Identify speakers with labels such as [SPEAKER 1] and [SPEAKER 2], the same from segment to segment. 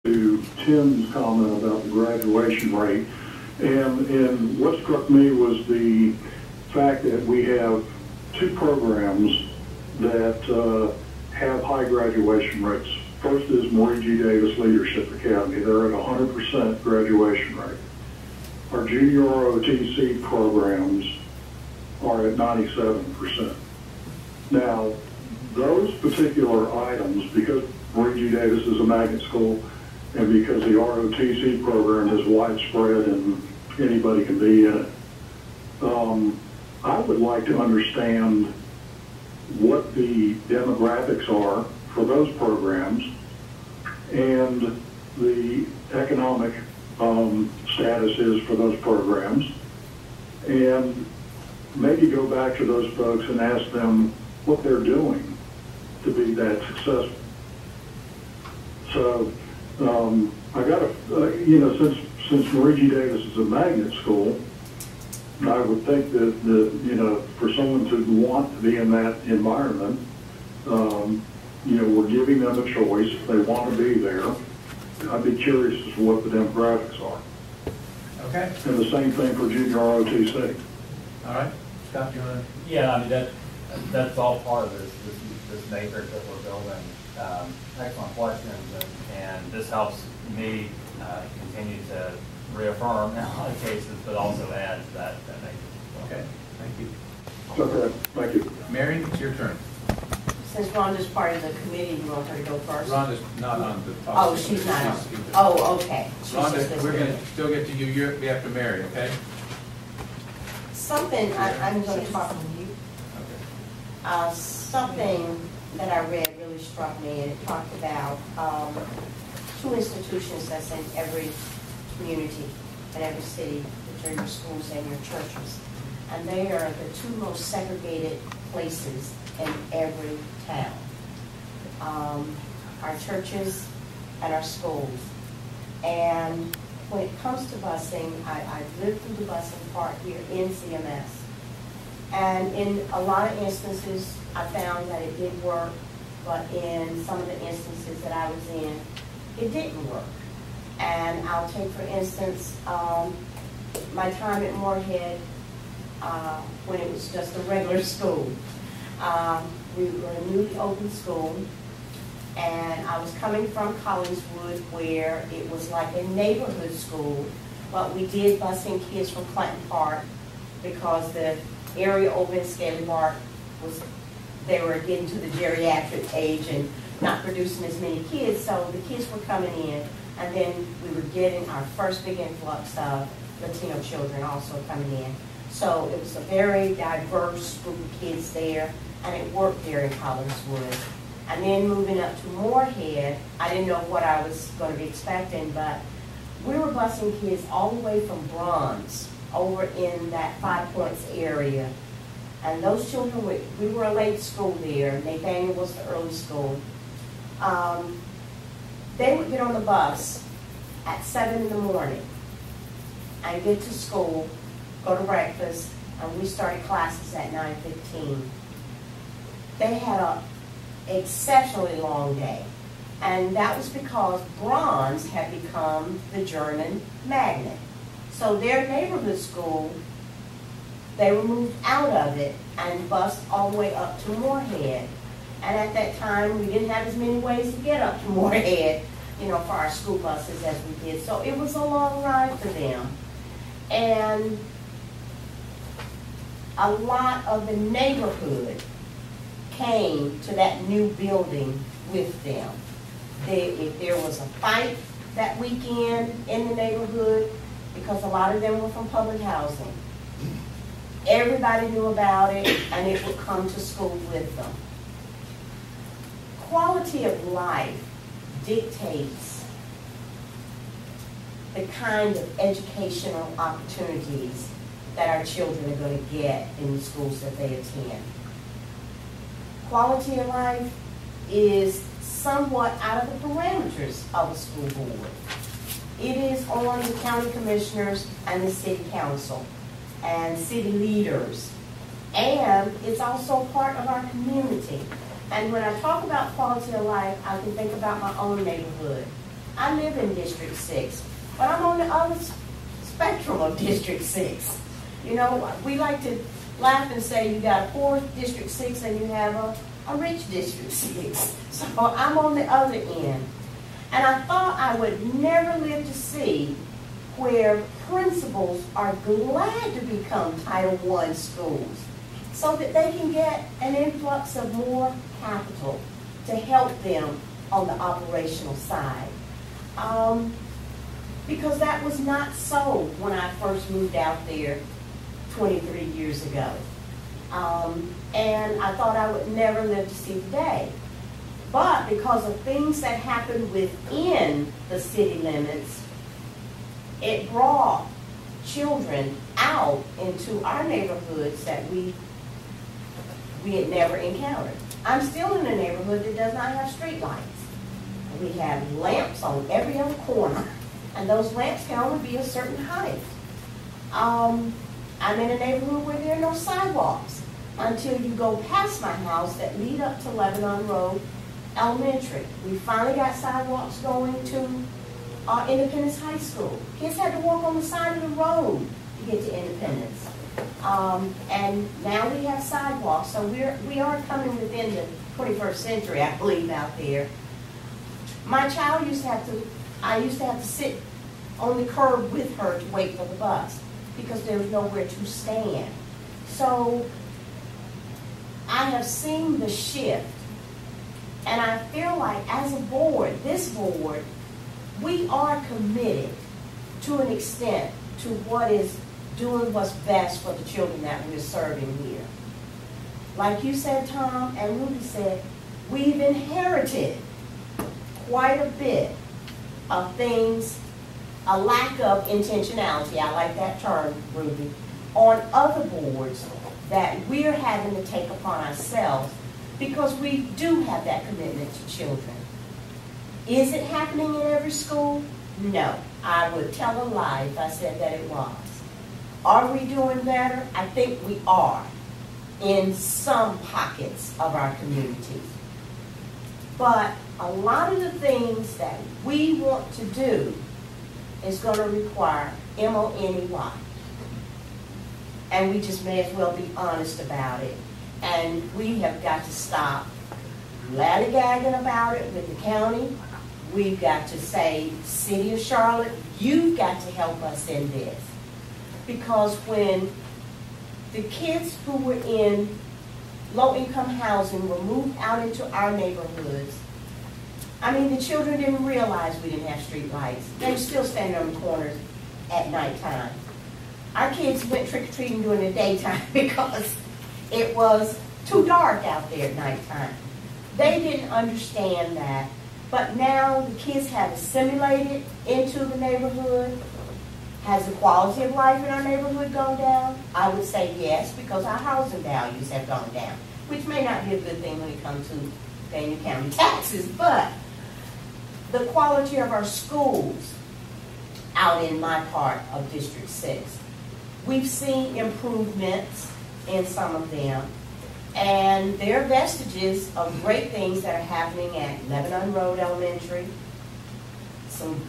[SPEAKER 1] to Tim's comment about the graduation rate, and what struck me was the fact that we have two programs that have high graduation rates. First is Marie G. Davis Leadership Academy. They're at 100% graduation rate. Our junior ROTC programs are at 97%. Now, those particular items, because Marie G. Davis is a magnet school, and because the ROTC program is widespread and anybody can be in it, I would like to understand what the demographics are for those programs and the economic status is for those programs, and maybe go back to those folks and ask them what they're doing to be that successful. So I got to, since Marie G. Davis is a magnet school, I would think that, for someone to want to be in that environment, we're giving them a choice if they want to be there. I'd be curious as to what the demographics are.
[SPEAKER 2] Okay.
[SPEAKER 1] And the same thing for junior ROTC.
[SPEAKER 2] All right. Scott, do you want to?
[SPEAKER 3] Yeah, I mean, that's all part of this matrix that we're building. Excellent questions, and this helps me continue to reaffirm in a lot of cases, but also add to that matrix.
[SPEAKER 2] Okay, thank you.
[SPEAKER 1] Okay, thank you.
[SPEAKER 2] Mary, it's your turn.
[SPEAKER 4] Since Rhonda's part of the committee, you want her to go first?
[SPEAKER 2] Rhonda's not on the top.
[SPEAKER 4] Oh, she's not on. Oh, okay.
[SPEAKER 2] Rhonda, we're going to still get to you. You're after Mary, okay?
[SPEAKER 4] Something, I'm going to talk to you.
[SPEAKER 2] Okay.
[SPEAKER 4] Something that I read really struck me, and it talked about two institutions that's in every community and every city, which are your schools and your churches. And they are the two most segregated places in every town. Our churches and our schools. And when it comes to busing, I've lived through the busing part here in CMS. And in a lot of instances, I found that it did work, but in some of the instances that I was in, it didn't work. And I'll take, for instance, my time at Moorhead, when it was just a regular school. We were a newly opened school, and I was coming from Collingswood, where it was like a neighborhood school, but we did busing kids from Clinton Park because the area over in Scaly Park they were getting to the geriatric age and not producing as many kids, so the kids were coming in, and then we were getting our first big influx of Latino children also coming in. So it was a very diverse group of kids there, and it worked there in Collingswood. And then moving up to Moorhead, I didn't know what I was going to be expecting, but we were busing kids all the way from Bronze over in that 5 Points area. And those children, we were a late school there. Nathaniel was the early school. They would get on the bus at 7 in the morning and get to school, go to breakfast, and we started classes at 9:15. They had an exceptionally long day, and that was because Bronze had become the German magnet. So their neighborhood school, they were moved out of it and bused all the way up to Moorhead. And at that time, we didn't have as many ways to get up to Moorhead, for our school buses as we did. So it was a long ride for them. And a lot of the neighborhood came to that new building with them. If there was a fight that weekend in the neighborhood, because a lot of them were from public housing, everybody knew about it, and it would come to school with them. Quality of life dictates the kind of educational opportunities that our children are going to get in the schools that they attend. Quality of life is somewhat out of the parameters of a school board. It is on the county commissioners and the city council and city leaders. And it's also part of our community. And when I talk about quality of life, I can think about my own neighborhood. I live in District 6, but I'm on the other spectrum of District 6. You know, we like to laugh and say you got a poor District 6 and you have a rich District 6. So I'm on the other end. And I thought I would never live to see where principals are glad to become Title I schools so that they can get an influx of more capital to help them on the operational side. Because that was not so when I first moved out there 23 years ago. And I thought I would never live to see the day. But because of things that happened within the city limits, it brought children out into our neighborhoods that we had never encountered. I'm still in a neighborhood that does not have street lights. We have lamps on every other corner, and those lamps can only be a certain height. I'm in a neighborhood where there are no sidewalks until you go past my house that lead up to Lebanon Road Elementary. We finally got sidewalks going to Independence High School. Kids had to walk on the side of the road to get to Independence. And now we have sidewalks, so we are coming within the 21st century, I believe, out there. My child I used to have to sit on the curb with her to wait for the bus because there was nowhere to stand. So I have seen the shift, and I feel like as a board, this board, we are committed to an extent to what is doing what's best for the children that we're serving here. Like you said, Tom, and Ruby said, we've inherited quite a bit of things, a lack of intentionality, I like that term, Ruby, on other boards that we're having to take upon ourselves because we do have that commitment to children. Is it happening in every school? No. I would tell a lie if I said that it was. Are we doing better? I think we are in some pockets of our communities. But a lot of the things that we want to do is going to require money. And we just may as well be honest about it. And we have got to stop laddy-gagging about it with the county. We've got to say, City of Charlotte, you've got to help us in this. Because when the kids who were in low-income housing were moved out into our neighborhoods, I mean, the children didn't realize we didn't have street lights. They were still standing on the corners at nighttime. Our kids went trick-or-treating during the daytime because it was too dark out there at nighttime. They didn't understand that. But now the kids have assimilated into the neighborhood. Has the quality of life in our neighborhood gone down? I would say yes, because our housing values have gone down, which may not be a good thing when it comes to paying your county taxes, but the quality of our schools out in my part of District 6, we've seen improvements in some of them, and there are vestiges of great things that are happening at Lebanon Road Elementary. Some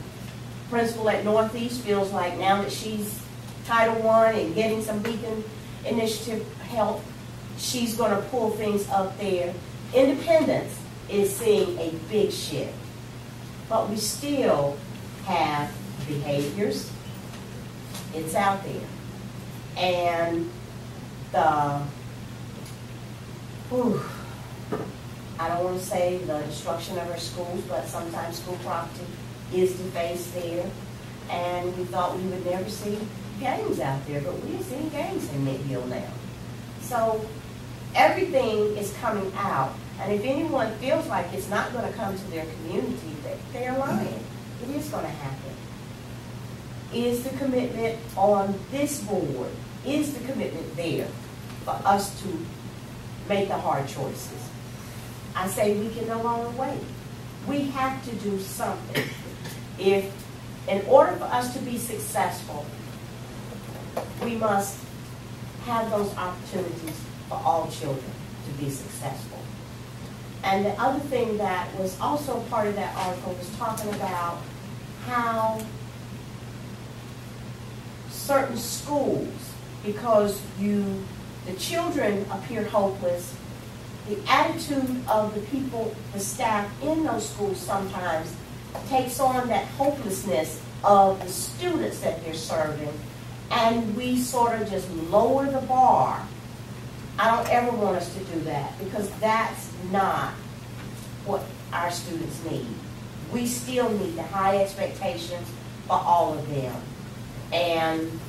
[SPEAKER 4] principal at Northeast feels like now that she's Title I and getting some Beacon Initiative help, she's going to pull things up there. Independence is seeing a big shift, but we still have behaviors. It's out there. And I don't want to say the destruction of our schools, but sometimes school property is defaced there. And we thought we would never see gangs out there, but we are seeing gangs in Mid-Hill now. So everything is coming out. And if anyone feels like it's not going to come to their community, they're lying. It is going to happen. Is the commitment on this board, is the commitment there for us to make the hard choices? I say we can no longer wait. We have to do something. If, in order for us to be successful, we must have those opportunities for all children to be successful. And the other thing that was also part of that article was talking about how certain schools, because the children appear hopeless, the attitude of the people, the staff in those schools sometimes takes on that hopelessness of the students that they're serving, and we sort of just lower the bar. I don't ever want us to do that, because that's not what our students need. We still need the high expectations for all of them. And,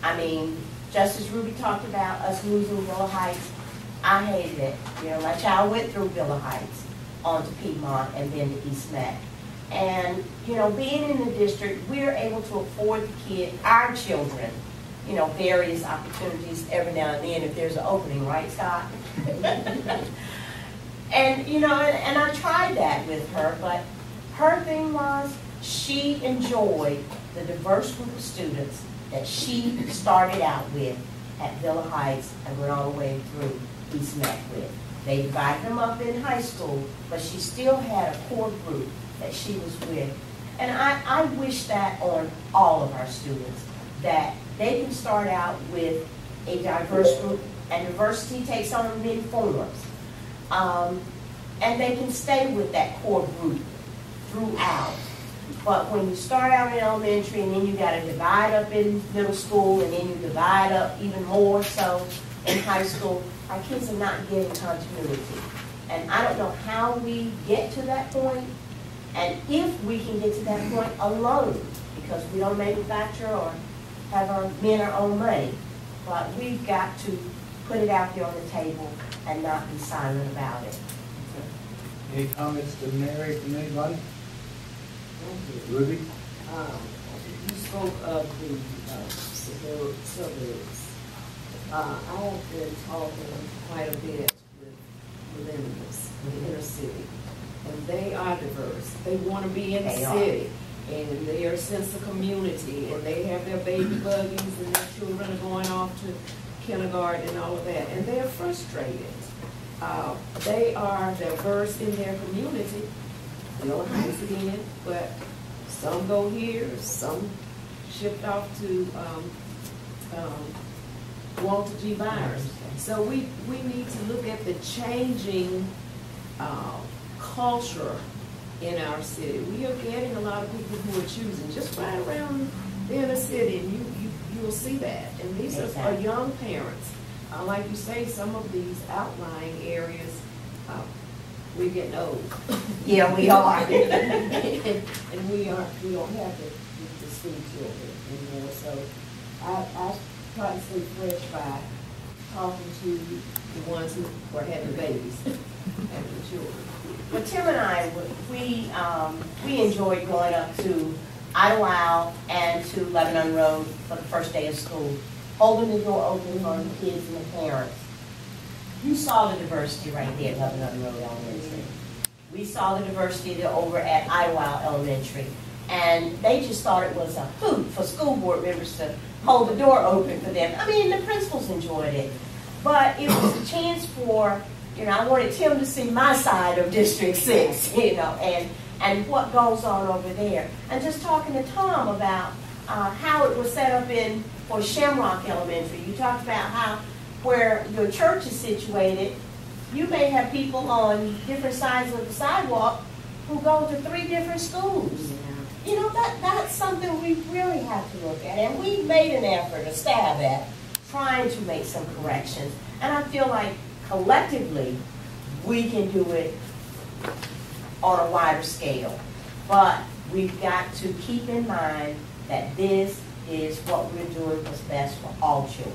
[SPEAKER 4] I mean, just as Ruby talked about us losing Villa Heights, I hated it. You know, my child went through Villa Heights onto Piedmont and then to East Mac. And, you know, being in the district, we're able to afford our children, you know, various opportunities every now and then if there's an opening, right, Scott? And, you know, and I tried that with her, but her thing was she enjoyed the diverse group of students that she started out with at Villa Heights and went all the way through East Mac with. They divided them up in high school, but she still had a core group that she was with. And I wish that on all of our students, that they can start out with a diverse group, and diversity takes on many forms. And they can stay with that core group throughout. But when you start out in elementary and then you got to divide up in middle school and then you divide up even more so in high school, our kids are not getting continuity. And I don't know how we get to that point, and if we can get to that point alone, because we don't manufacture or have our own money, but we've got to put it out there on the table and not be silent about it.
[SPEAKER 2] Any comments to Mary from anybody? Ruby?
[SPEAKER 5] You spoke of the suburbs. I have been talking quite a bit with millennials in the inner city, and they are diverse. They want to be in the city, and they are a sense of community, and they have their baby buggies, and their children are going off to kindergarten and all of that, and they're frustrated. They are diverse in their community. Villa Heights again, but some go here, some shipped off to Walter G. Byers. So we need to look at the changing culture in our city. We are getting a lot of people who are choosing just right around the inner city, and you will see that. And these are young parents. Like you say, some of these outlying areas, we're getting old.
[SPEAKER 4] Yeah, we are.
[SPEAKER 5] And we don't have the school children anymore. So I try to stay fresh by talking to the ones who are having babies, having children.
[SPEAKER 4] Well, Tim and I, we enjoyed going up to Idlewild and to Lebanon Road for the first day of school, holding the door open for the kids and the parents. You saw the diversity right there at Lebanon Road Elementary. We saw the diversity over at Idlewild Elementary. And they just thought it was a hoot for school board members to hold the door open for them. I mean, the principals enjoyed it. But it was a chance for, you know, I wanted Tim to see my side of District 6, you know, and what goes on over there. And just talking to Tom about how it was set up for Shamrock Elementary. You talked about how where your church is situated, you may have people on different sides of the sidewalk who go to 3 different schools. You know, that's something we really have to look at. And we made an effort, a stab at, trying to make some corrections. And I feel like collectively, we can do it on a wider scale. But we've got to keep in mind that this is what we're doing what's best for all children.